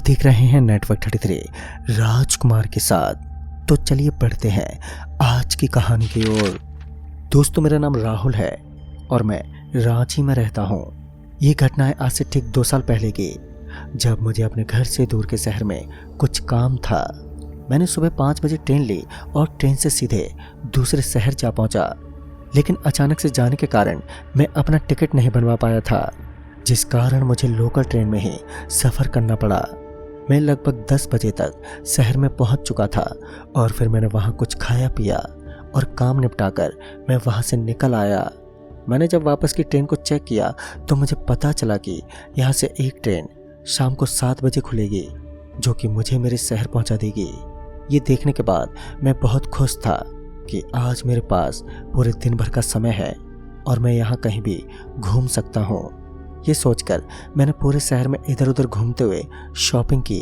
देख रहे हैं नेटवर्क 33 राजकुमार के साथ। तो चलिए बढ़ते हैं आज की कहानी की ओर। दोस्तों, मेरा नाम राहुल है और मैं रांची में रहता हूँ। ये घटना है आज से ठीक 2 साल पहले की, जब मुझे अपने घर से दूर के शहर में कुछ काम था। मैंने सुबह 5 बजे ट्रेन ली और ट्रेन से सीधे दूसरे शहर जा पहुंचा। लेकिन अचानक से जाने के कारण मैं अपना टिकट नहीं बनवा पाया था, जिस कारण मुझे लोकल ट्रेन में ही सफ़र करना पड़ा। मैं लगभग 10 बजे तक शहर में पहुंच चुका था और फिर मैंने वहां कुछ खाया पिया और काम निपटाकर मैं वहां से निकल आया। मैंने जब वापस की ट्रेन को चेक किया तो मुझे पता चला कि यहाँ से एक ट्रेन शाम को 7 बजे खुलेगी, जो कि मुझे मेरे शहर पहुंचा देगी। ये देखने के बाद मैं बहुत खुश था कि आज मेरे पास पूरे दिन भर का समय है और मैं यहाँ कहीं भी घूम सकता हूँ। ये सोचकर मैंने पूरे शहर में इधर उधर घूमते हुए शॉपिंग की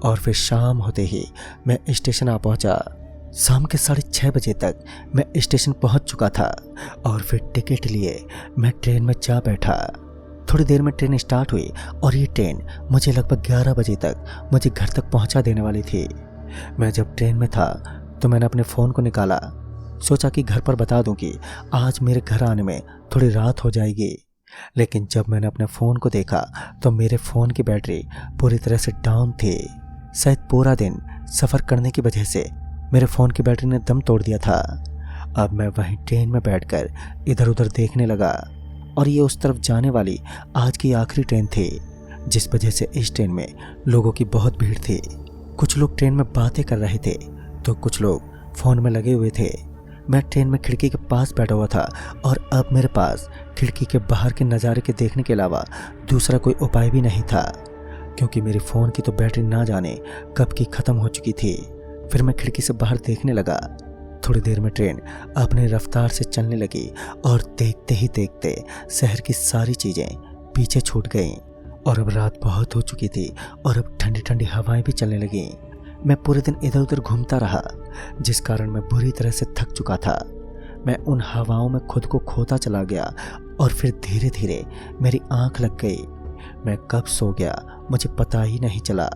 और फिर शाम होते ही मैं स्टेशन आ पहुंचा। शाम के 6:30 बजे तक मैं स्टेशन पहुंच चुका था और फिर टिकट लिए मैं ट्रेन में जा बैठा। थोड़ी देर में ट्रेन स्टार्ट हुई और ये ट्रेन मुझे लगभग 11 बजे तक मुझे घर तक पहुंचा देने वाली थी। मैं जब ट्रेन में था तो मैंने अपने फ़ोन को निकाला, सोचा कि घर पर बता दूं कि आज मेरे घर आने में थोड़ी रात हो जाएगी। लेकिन जब मैंने अपने फ़ोन को देखा तो मेरे फ़ोन की बैटरी पूरी तरह से डाउन थी। शायद पूरा दिन सफ़र करने की वजह से मेरे फ़ोन की बैटरी ने दम तोड़ दिया था। अब मैं वहीं ट्रेन में बैठकर इधर उधर देखने लगा और ये उस तरफ जाने वाली आज की आखिरी ट्रेन थी, जिस वजह से इस ट्रेन में लोगों की बहुत भीड़ थी। कुछ लोग ट्रेन में बातें कर रहे थे तो कुछ लोग फ़ोन में लगे हुए थे। मैं ट्रेन में खिड़की के पास बैठा हुआ था और अब मेरे पास खिड़की के बाहर के नज़ारे के देखने के अलावा दूसरा कोई उपाय भी नहीं था, क्योंकि मेरे फ़ोन की तो बैटरी ना जाने कब की ख़त्म हो चुकी थी। फिर मैं खिड़की से बाहर देखने लगा। थोड़ी देर में ट्रेन अपनी रफ्तार से चलने लगी और देखते ही देखते शहर की सारी चीज़ें पीछे छूट गईं और अब रात बहुत हो चुकी थी और अब ठंडी ठंडी हवाएं भी चलने लगीं। मैं पूरे दिन इधर उधर घूमता रहा, जिस कारण मैं बुरी तरह से थक चुका था। मैं उन हवाओं में खुद को खोता चला गया और फिर धीरे धीरे मेरी आंख लग गई। मैं कब सो गया मुझे पता ही नहीं चला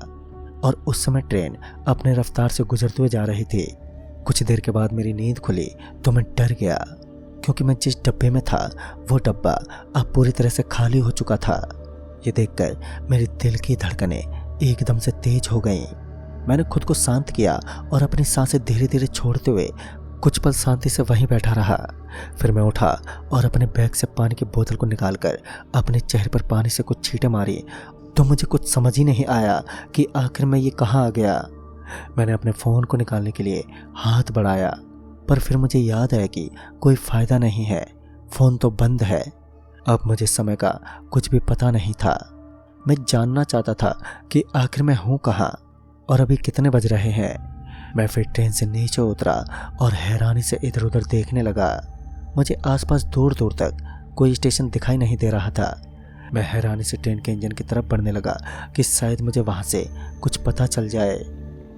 और उस समय ट्रेन अपने रफ्तार से गुजरते हुए जा रही थी। कुछ देर के बाद मेरी नींद खुली तो मैं डर गया, क्योंकि मैं जिस डब्बे में था वो डब्बा अब पूरी तरह से खाली हो चुका था। ये देखकर मेरे दिल की धड़कनें एकदम से तेज हो गईं। मैंने खुद को शांत किया और अपनी सांसें धीरे धीरे छोड़ते हुए कुछ पल शांति से वहीं बैठा रहा। फिर मैं उठा और अपने बैग से पानी की बोतल को निकालकर अपने चेहरे पर पानी से कुछ छींटे मारी तो मुझे कुछ समझ ही नहीं आया कि आखिर मैं ये कहाँ आ गया। मैंने अपने फ़ोन को निकालने के लिए हाथ बढ़ाया, पर फिर मुझे याद आया कि कोई फ़ायदा नहीं है, फ़ोन तो बंद है। अब मुझे समय का कुछ भी पता नहीं था। मैं जानना चाहता था कि आखिर मैं हूँ कहाँ और अभी कितने बज रहे हैं। मैं फिर ट्रेन से नीचे उतरा और हैरानी से इधर उधर देखने लगा। मुझे आसपास दूर दूर तक कोई स्टेशन दिखाई नहीं दे रहा था। मैं हैरानी से ट्रेन के इंजन की तरफ बढ़ने लगा कि शायद मुझे वहाँ से कुछ पता चल जाए।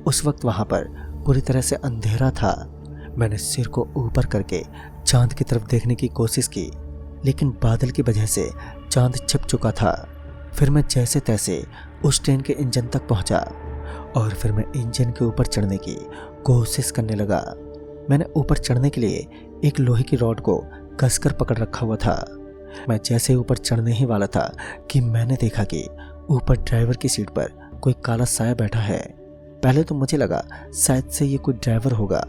उस वक्त वहाँ पर पूरी तरह से अंधेरा था। मैंने सिर को ऊपर करके चांद की तरफ देखने की कोशिश की, लेकिन बादल की वजह से चांद छिप चुका था। फिर मैं जैसे तैसे उस ट्रेन के इंजन तक पहुँचा और फिर मैं इंजन के ऊपर चढ़ने की कोशिश करने लगा। मैंने ऊपर चढ़ने के लिए एक लोहे की रॉड को कसकर पकड़ रखा हुआ था। मैं जैसे ऊपर चढ़ने ही वाला था कि मैंने देखा कि ऊपर ड्राइवर की सीट पर कोई काला साया बैठा है। पहले तो मुझे लगा शायद से ये कोई ड्राइवर होगा,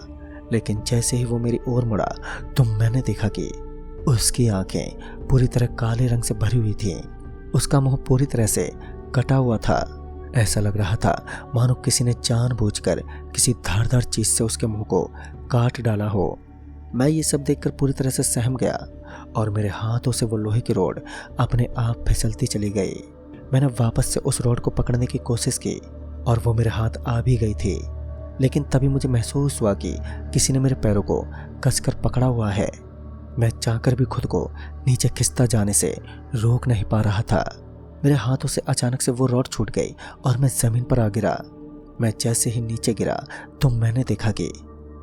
लेकिन जैसे ही वो मेरी ओर मुड़ा तो मैंने देखा कि उसकी आंखें पूरी तरह काले रंग से भरी हुई थीं। उसका मुंह पूरी तरह से कटा हुआ था। ऐसा लग रहा था मानो किसी ने जानबूझकर किसी धारदार चीज से उसके मुंह को काट डाला हो। मैं ये सब देखकर पूरी तरह से सहम गया और मेरे हाथों से वो लोहे की रॉड अपने आप फिसलती चली गई। मैंने वापस से उस रॉड को पकड़ने की कोशिश की और वो मेरे हाथ आ भी गई थी, लेकिन तभी मुझे महसूस हुआ कि किसी ने मेरे पैरों को कसकर पकड़ा हुआ है। मैं चाहकर भी खुद को नीचे खिसता जाने से रोक नहीं पा रहा था। मेरे हाथों से अचानक से वो रॉड छूट गई और मैं ज़मीन पर आ गिरा। मैं जैसे ही नीचे गिरा तो मैंने देखा कि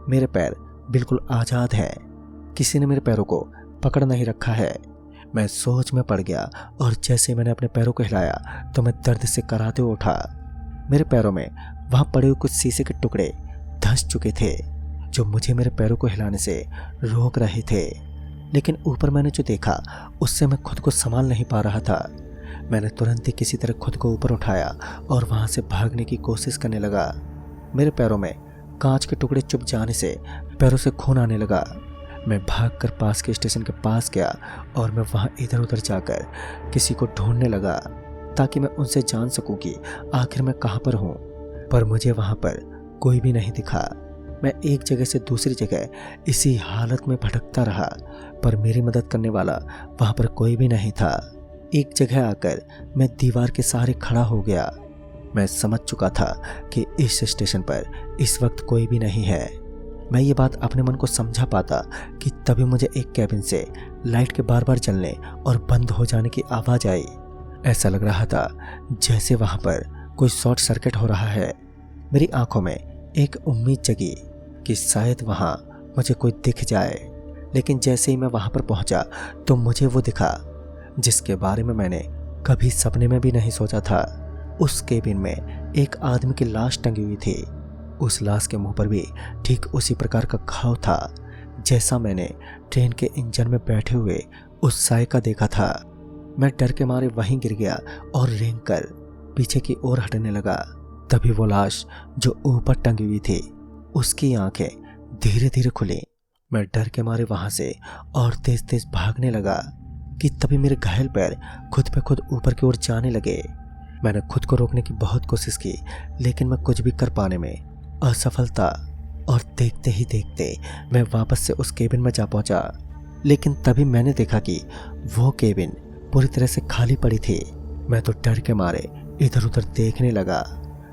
मेरे पैर बिल्कुल आज़ाद हैं। किसी ने मेरे पैरों को पकड़ नहीं रखा है। मैं सोच में पड़ गया और जैसे मैंने अपने पैरों को हिलाया तो मैं दर्द से कराते हुए उठा। मेरे पैरों में वहाँ पड़े हुए कुछ शीशे के टुकड़े धंस चुके थे जो मुझे मेरे पैरों को हिलाने से रोक रहे थे। लेकिन ऊपर मैंने जो देखा उससे मैं खुद को संभाल नहीं पा रहा था। मैंने तुरंत ही किसी तरह खुद को ऊपर उठाया और वहाँ से भागने की कोशिश करने लगा। मेरे पैरों में कांच के टुकड़े चुभ जाने से पैरों से खून आने लगा। मैं भागकर पास के स्टेशन के पास गया और मैं वहाँ इधर उधर जाकर किसी को ढूंढने लगा ताकि मैं उनसे जान सकूं कि आखिर मैं कहाँ पर हूँ। पर मुझे वहाँ पर कोई भी नहीं दिखा। मैं एक जगह से दूसरी जगह इसी हालत में भटकता रहा, पर मेरी मदद करने वाला वहाँ पर कोई भी नहीं था। एक जगह आकर मैं दीवार के सहारे खड़ा हो गया। मैं समझ चुका था कि इस स्टेशन पर इस वक्त कोई भी नहीं है। मैं ये बात अपने मन को समझा पाता कि तभी मुझे एक कैबिन से लाइट के बार बार जलने और बंद हो जाने की आवाज़ आई। ऐसा लग रहा था जैसे वहाँ पर कोई शॉर्ट सर्किट हो रहा है। मेरी आंखों में एक उम्मीद जगी कि शायद वहाँ मुझे कोई दिख जाए। लेकिन जैसे ही मैं वहाँ पर पहुँचा तो मुझे वो दिखा जिसके बारे में मैंने कभी सपने में भी नहीं सोचा था। उस केबिन में एक आदमी की लाश टंगी हुई थी। उस लाश के मुंह पर भी ठीक उसी प्रकार का घाव था जैसा मैंने ट्रेन के इंजन में बैठे हुए उस साय का देखा था। मैं डर के मारे वहीं गिर गया और रेंग कर पीछे की ओर हटने लगा। तभी वो लाश जो ऊपर टंगी हुई थी उसकी आंखें धीरे धीरे खुली। मैं डर के मारे वहां से और तेज तेज भागने लगा कि तभी मेरे घायल पैर खुद पे खुद ऊपर की ओर जाने लगे। मैंने खुद को रोकने की बहुत कोशिश की लेकिन मैं कुछ भी कर पाने में असफल था और देखते ही देखते मैं वापस से उस केबिन में जा पहुंचा। लेकिन तभी मैंने देखा कि वो केबिन पूरी तरह से खाली पड़ी थी। मैं तो डर के मारे इधर उधर देखने लगा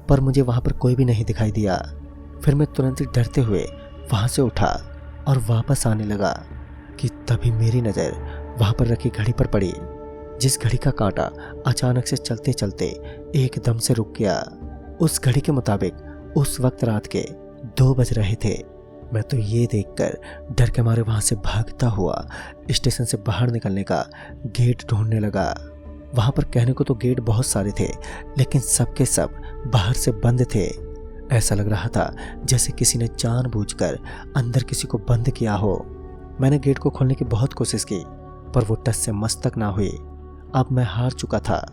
पर मुझे वहां पर कोई भी नहीं दिखाई दिया। फिर मैं तुरंत ही डरते हुए वहां से उठा और वापस आने लगा कि तभी मेरी नज़र वहां पर रखी घड़ी पर पड़ी, जिस घड़ी का कांटा अचानक से चलते चलते एकदम से रुक गया। उस घड़ी के मुताबिक उस वक्त रात के 2 बज रहे थे। मैं तो ये देखकर डर के मारे वहां से भागता हुआ स्टेशन से बाहर निकलने का गेट ढूंढने लगा। वहां पर कहने को तो गेट बहुत सारे थे लेकिन सबके सब बाहर से बंद थे। ऐसा लग रहा था जैसे किसी ने जानबूझकर अंदर किसी को बंद किया हो। मैंने गेट को खोलने की बहुत कोशिश की पर वो टस से मस तक ना हुई। अब मैं हार चुका था।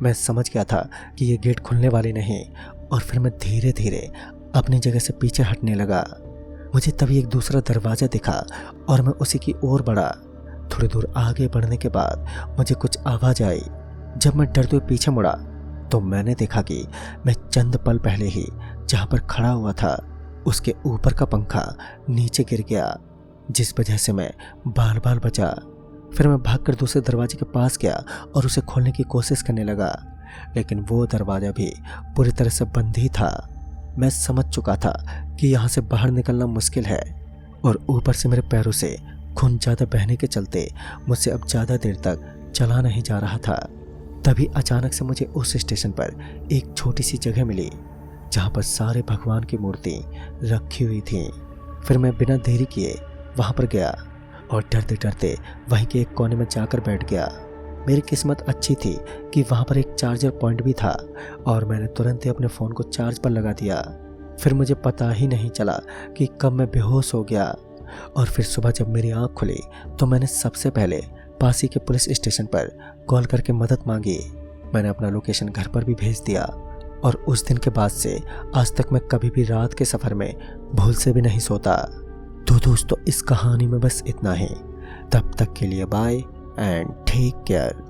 मैं समझ गया था कि ये गेट खुलने वाली नहीं और फिर मैं धीरे धीरे अपनी जगह से पीछे हटने लगा। मुझे तभी एक दूसरा दरवाज़ा दिखा और मैं उसी की ओर बढ़ा। थोड़ी दूर आगे बढ़ने के बाद मुझे कुछ आवाज़ आई। जब मैं डरते हुए पीछे मुड़ा तो मैंने देखा कि मैं चंद पल पहले ही जहाँ पर खड़ा हुआ था उसके ऊपर का पंखा नीचे गिर गया, जिस वजह से मैं बाल बाल बचा। फिर मैं भागकर दूसरे दरवाजे के पास गया और उसे खोलने की कोशिश करने लगा लेकिन वो दरवाज़ा भी पूरी तरह से बंद ही था। मैं समझ चुका था कि यहाँ से बाहर निकलना मुश्किल है और ऊपर से मेरे पैरों से खून ज़्यादा बहने के चलते मुझसे अब ज़्यादा देर तक चला नहीं जा रहा था। तभी अचानक से मुझे उस स्टेशन पर एक छोटी सी जगह मिली जहाँ पर सारे भगवान की मूर्ति रखी हुई थी। फिर मैं बिना देरी किए वहाँ पर गया और डरते डरते वहीं के एक कोने में जाकर बैठ गया। मेरी किस्मत अच्छी थी कि वहाँ पर एक चार्जर पॉइंट भी था और मैंने तुरंत ही अपने फ़ोन को चार्ज पर लगा दिया। फिर मुझे पता ही नहीं चला कि कब मैं बेहोश हो गया और फिर सुबह जब मेरी आँख खुली तो मैंने सबसे पहले पास ही के पुलिस स्टेशन पर कॉल करके मदद मांगी। मैंने अपना लोकेशन घर पर भी भेज दिया और उस दिन के बाद से आज तक मैं कभी भी रात के सफ़र में भूल से भी नहीं सोता। तो दोस्तों इस कहानी में बस इतना ही। तब तक के लिए बाय एंड टेक केयर।